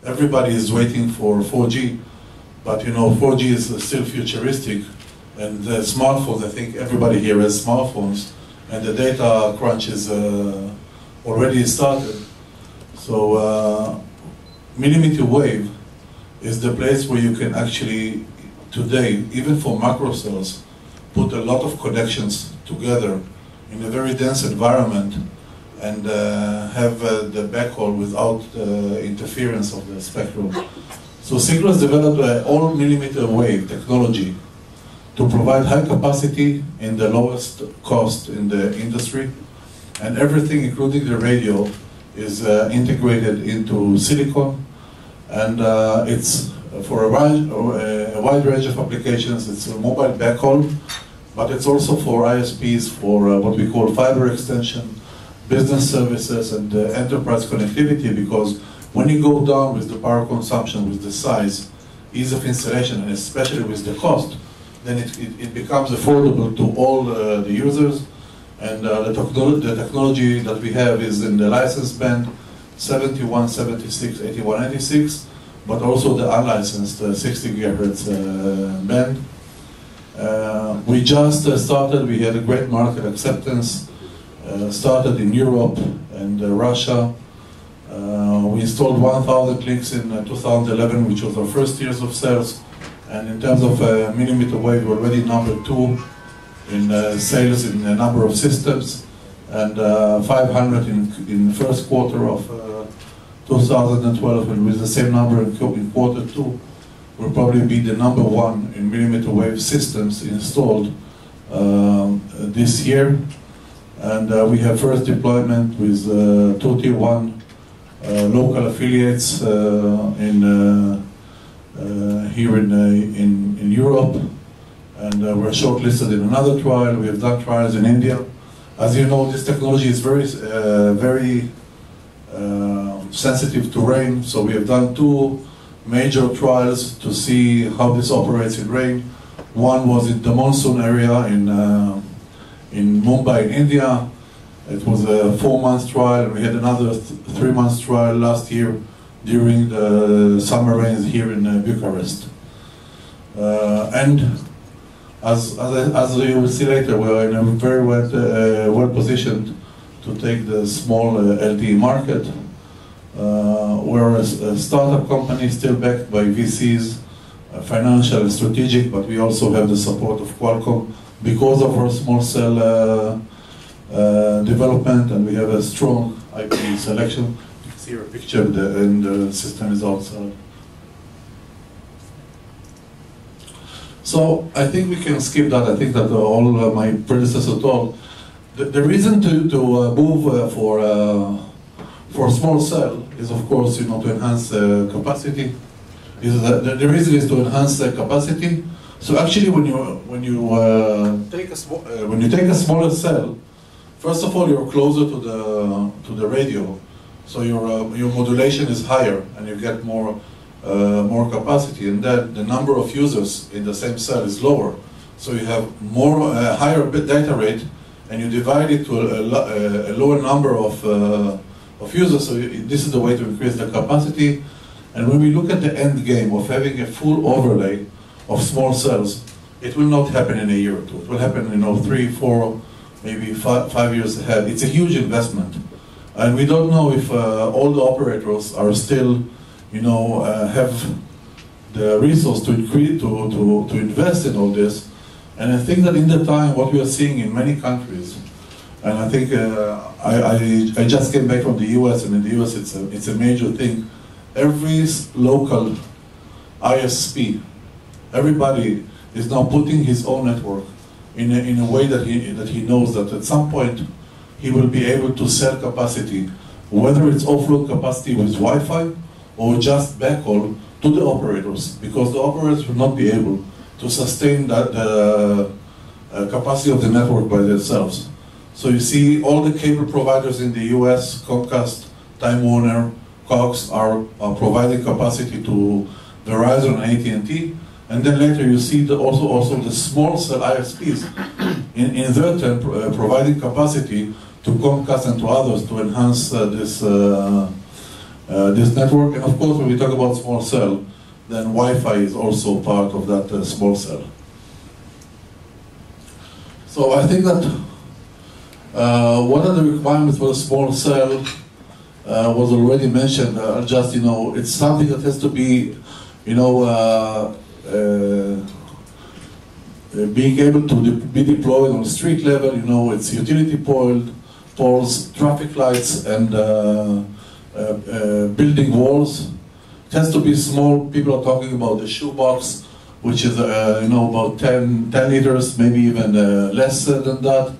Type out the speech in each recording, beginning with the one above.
everybody is waiting for 4G, but 4G is still futuristic, and the smartphones, I think everybody here has smartphones, and the data crunch is already started. So millimeter wave is the place where you can actually, today, even for macro cells, put a lot of connections together in a very dense environment and have the backhaul without interference of the spectrum. So Siklu has developed all millimeter wave technology to provide high capacity in the lowest cost in the industry, and everything, including the radio, is integrated into silicon, and it's for a wide range of applications. It's a mobile backhaul, but it's also for ISPs for what we call fiber extension, business services, and enterprise connectivity, because when you go down with the power consumption, with the size, ease of installation, and especially with the cost, then it becomes affordable to all the users. And the technology that we have is in the license band 71, 76, 81, 86, but also the unlicensed 60 gigahertz band. We just started, we had a great market acceptance, started in Europe and Russia. We installed 1,000 clicks in 2011, which was our first years of sales. And in terms of millimeter wave, we're already #2 in sales in a number of systems, and 500 in first quarter of 2012, and with the same number in quarter 2, we'll probably be the #1 in millimeter wave systems installed this year. And we have first deployment with 2 Tier 1 local affiliates here in Europe, and we're shortlisted in another trial. We have done trials in India. As you know, this technology is very sensitive to rain, so we have done 2 major trials to see how this operates in rain. One was in the monsoon area in Mumbai, in India. It was a 4-month trial. We had another 3-month trial last year during the summer rains here in Bucharest. And as you will see later, we are in a very well positioned to take the small LTE market. We're a startup company still backed by VCs, financial and strategic, but we also have the support of Qualcomm because of our small cell development, and we have a strong IP selection. You can see a picture, and the system is outside. So I think we can skip that. I think that all my predecessors told. The reason to move for small cell is, of course, to enhance capacity. The reason is to enhance the capacity. So actually, when you take a smaller cell, first of all, you're closer to the radio, so your modulation is higher, and you get more capacity, and then the number of users in the same cell is lower. So you have higher data rate, and you divide it to a lower number of users. So this is the way to increase the capacity. And when we look at the end game of having a full overlay of small cells, it will not happen in a year or 2. It will happen in 3, 4, maybe 5 years ahead. It's a huge investment, and we don't know if all the operators are still, have the resource to invest in all this. And I think that in the time, what we are seeing in many countries, and I think I just came back from the US, and in the US it's a major thing. Every local ISP, everybody is now putting his own network in a way that he knows that at some point he will be able to sell capacity, whether it's offload capacity with Wi-Fi or just backhaul to the operators, because the operators will not be able to sustain the capacity of the network by themselves. So you see all the cable providers in the US, Comcast, Time Warner, Cox are providing capacity to Verizon and AT&T, and then later you see also the small cell ISPs in their turn providing capacity to Comcast and to others to enhance this network. And of course, when we talk about small cell, then Wi-Fi is also part of that small cell. So I think that what are the requirements for a small cell was already mentioned. Just, it's something that has to be, being able to be deployed on street level. It's utility poles, traffic lights, and building walls. It has to be small. People are talking about the shoebox, which is about 10 liters, maybe even less than that,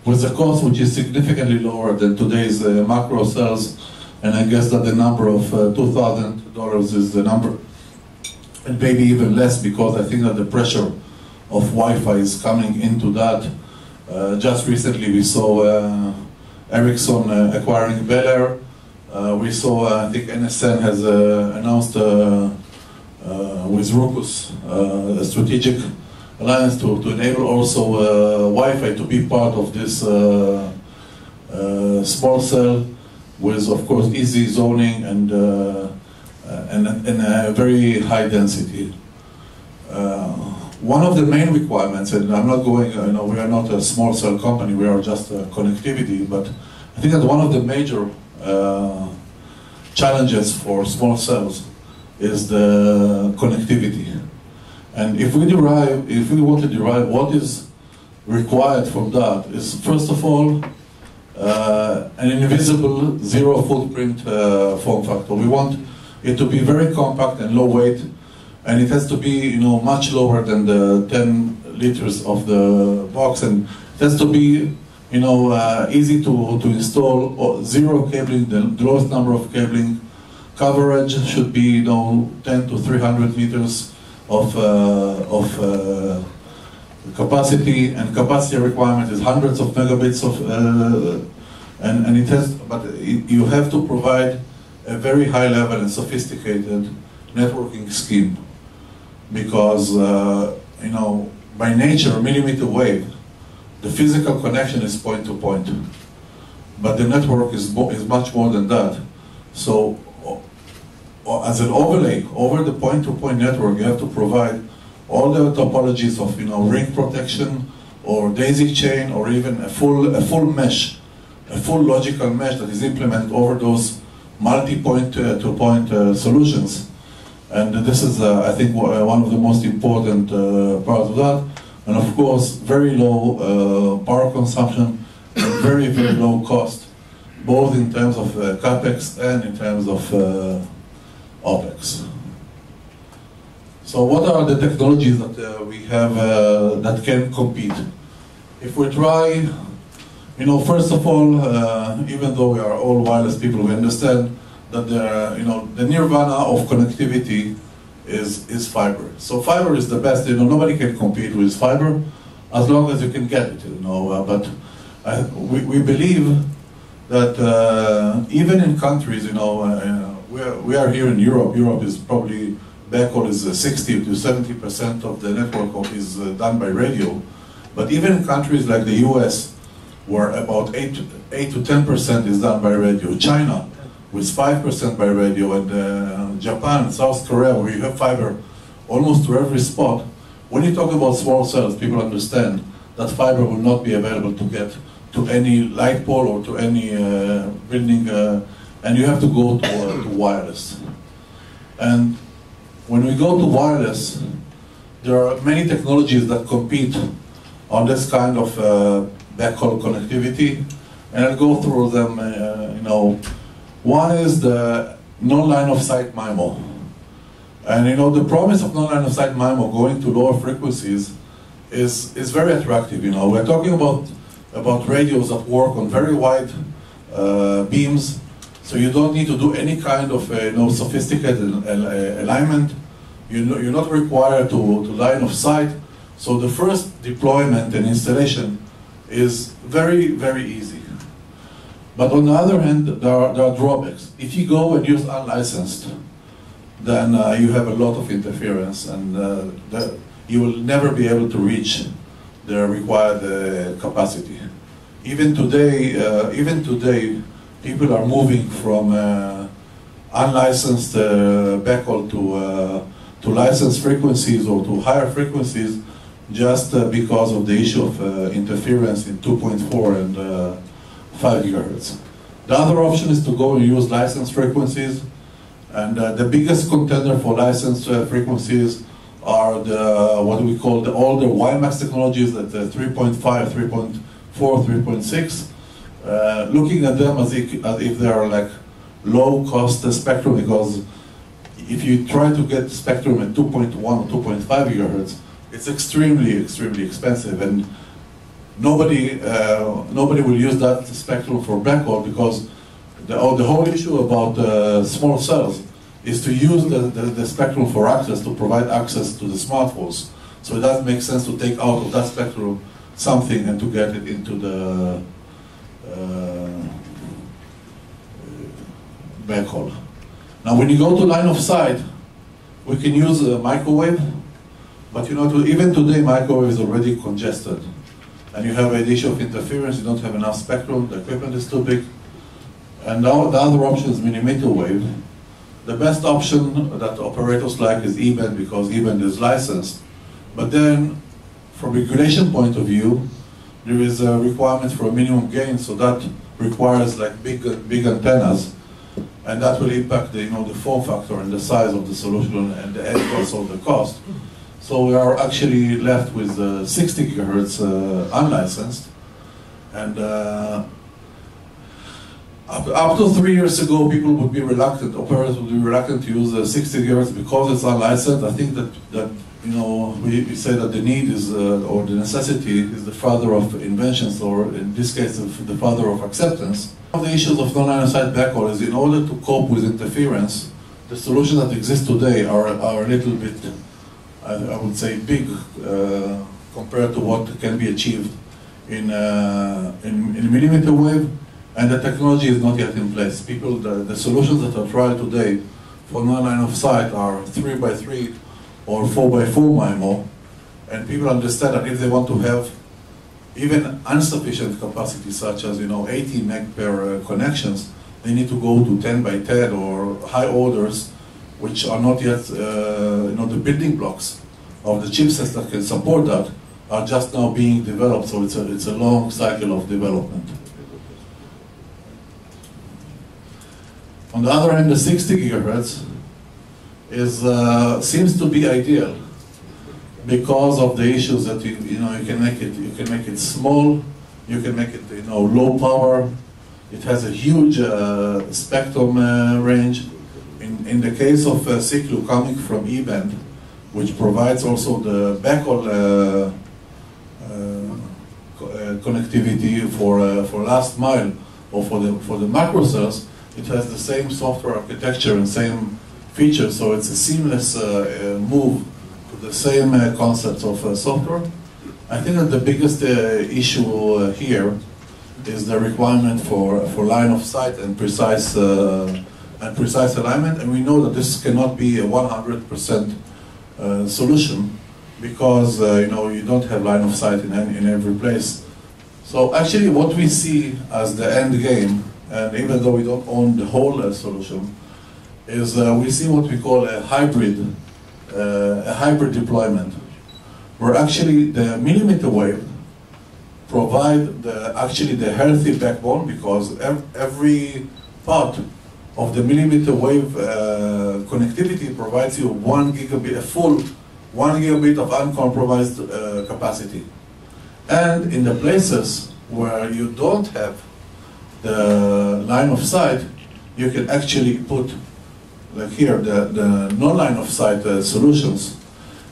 with a cost which is significantly lower than today's macro cells. And I guess that the number of $2,000 is the number, and maybe even less, because I think that the pressure of Wi-Fi is coming into that. Just recently we saw Ericsson acquiring Bel Air. We saw, I think NSN has announced with Ruckus a strategic alliance to enable also Wi-Fi to be part of this small cell, with, of course, easy zoning and a very high density. One of the main requirements, and I'm not going, we are not a small cell company, we are just connectivity, but I think that one of the major challenges for small cells is the connectivity. And if we want to derive what is required from that, is first of all, an invisible zero footprint form factor. We want it to be very compact and low weight, and it has to be much lower than the 10 liters of the box, and it has to be easy to install, zero cabling, the lowest number of cabling. Coverage should be 10 to 300 meters of capacity, and capacity requirement is hundreds of megabits of and it has, but you have to provide a very high level and sophisticated networking scheme, because by nature, millimeter wave, the physical connection is point to point, but the network is much more than that. So as an overlay over the point-to-point network, you have to provide all the topologies of ring protection or daisy chain, or even a full mesh, a full logical mesh that is implemented over those multi-point to point solutions. And this is, I think, one of the most important parts of that. And of course, very low power consumption and very, very low cost, both in terms of CapEx and in terms of OpEx. So what are the technologies that we have that can compete? If we try, first of all, even though we are all wireless people, we understand that the nirvana of connectivity is fiber. So fiber is the best. Nobody can compete with fiber as long as you can get it. But we believe that even in countries, we are here in Europe. Europe is probably, backhaul is 60 to 70% of the network is done by radio. But even in countries like the US, where about 8 to 10% is done by radio, China with 5% by radio, and Japan, South Korea, where you have fiber almost to every spot. When you talk about small cells, people understand that fiber will not be available to get to any light pole or to any building, and you have to go to wireless. And when we go to wireless, there are many technologies that compete on this kind of backhaul connectivity, and I'll go through them. One is the non-line of sight MIMO, and the promise of non-line of sight MIMO going to lower frequencies is very attractive. We're talking about radios that work on very wide beams, so you don't need to do any kind of sophisticated alignment. You're not required to line of sight. So the first deployment and installation is very, very easy. But on the other hand, there are drawbacks. If you go and use unlicensed, then you have a lot of interference, and you will never be able to reach the required capacity. Even today, people are moving from unlicensed backhaul to licensed frequencies or to higher frequencies just because of the issue of interference in 2.4 and 5 gigahertz. The other option is to go and use licensed frequencies, and the biggest contender for licensed frequencies are what we call the older WiMAX technologies at 3.5, 3.4, 3.6. Looking at them as if they are like low-cost spectrum, because if you try to get spectrum at 2.1 or 2.5 gigahertz, it's extremely expensive, and nobody will use that spectrum for backhaul, because the whole issue about small cells is to use the spectrum for access, to provide access to the smartphones. So it doesn't make sense to take out of that spectrum something and to get it into the backhaul. Now when you go to line of sight, we can use a microwave, but you know, even today microwave is already congested. And you have an issue of interference, you don't have enough spectrum, the equipment is too big. And now the other option is millimeter wave. The best option that operators like is E-band, because E-band is licensed. But then, from regulation point of view, there is a requirement for a minimum gain, so that requires like big antennas, and that will impact the form factor and the size of the solution and the end also the cost. So we are actually left with 60 gigahertz unlicensed, and up to 3 years ago, people would be reluctant, operators would be reluctant to use 60 gigahertz because it's unlicensed. I think that we say that the need is, or the necessity is the father of inventions, or in this case, the father of acceptance. One of the issues of non-line of sight backhaul is, in order to cope with interference, the solutions that exist today are a little bit, I would say, big compared to what can be achieved in millimeter wave. And the technology is not yet in place. The solutions that are tried today for non-line of sight are 3x3 or 4x4 MIMO, and people understand that if they want to have even insufficient capacity, such as 80 meg per connections, they need to go to 10x10 or high orders, which are not yet, the building blocks of the chipsets that can support that are just now being developed. So it's a long cycle of development. On the other hand, the 60 gigahertz seems to be ideal because of the issues that you can make it small, you can make it low power. It has a huge spectrum range. In the case of Siklu coming from E-band, which provides also the backhaul connectivity for last mile or for the macro cells, it has the same software architecture and same features, so it's a seamless move to the same concepts of software. I think that the biggest issue here is the requirement for line of sight and precise alignment, and we know that this cannot be a 100% solution, because you don't have line of sight in every place. So actually what we see as the end game, and even though we don't own the whole solution, is we see what we call a hybrid deployment, where actually the millimeter wave provide the healthy backbone, because every part of the millimeter wave connectivity provides you a full 1 gigabit of uncompromised capacity. And in the places where you don't have the line of sight, you can actually put, like here, the non-line of sight solutions.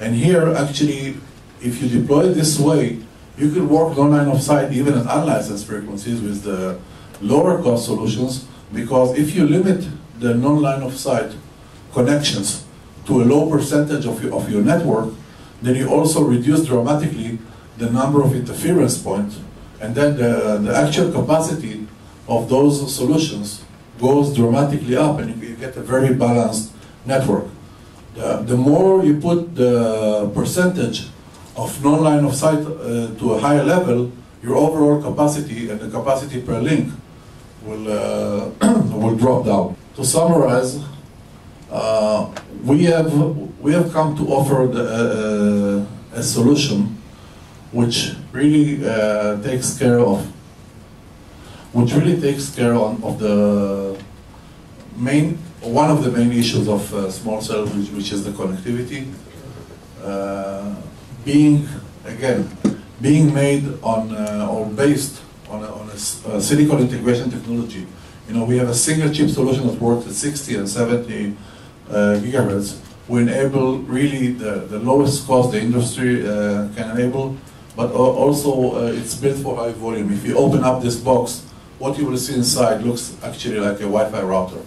And here, actually, if you deploy it this way, you can work non-line of sight even at unlicensed frequencies with the lower cost solutions, because if you limit the non-line of sight connections to a low percentage of your network, then you also reduce dramatically the number of interference points, and then the actual capacity of those solutions goes dramatically up, and you get a very balanced network. The more you put the percentage of non-line of sight to a higher level, your overall capacity and the capacity per link will drop down. to summarize, we have come to offer a solution which really takes care of the one of the main issues of small cells, which is the connectivity, being made on or based on a silicon integration technology. You know, we have a single chip solution that works at 60 and 70 gigahertz. We enable really the lowest cost the industry can enable, but also it's built for high volume. If you open up this box, what you will see inside looks actually like a Wi-Fi router.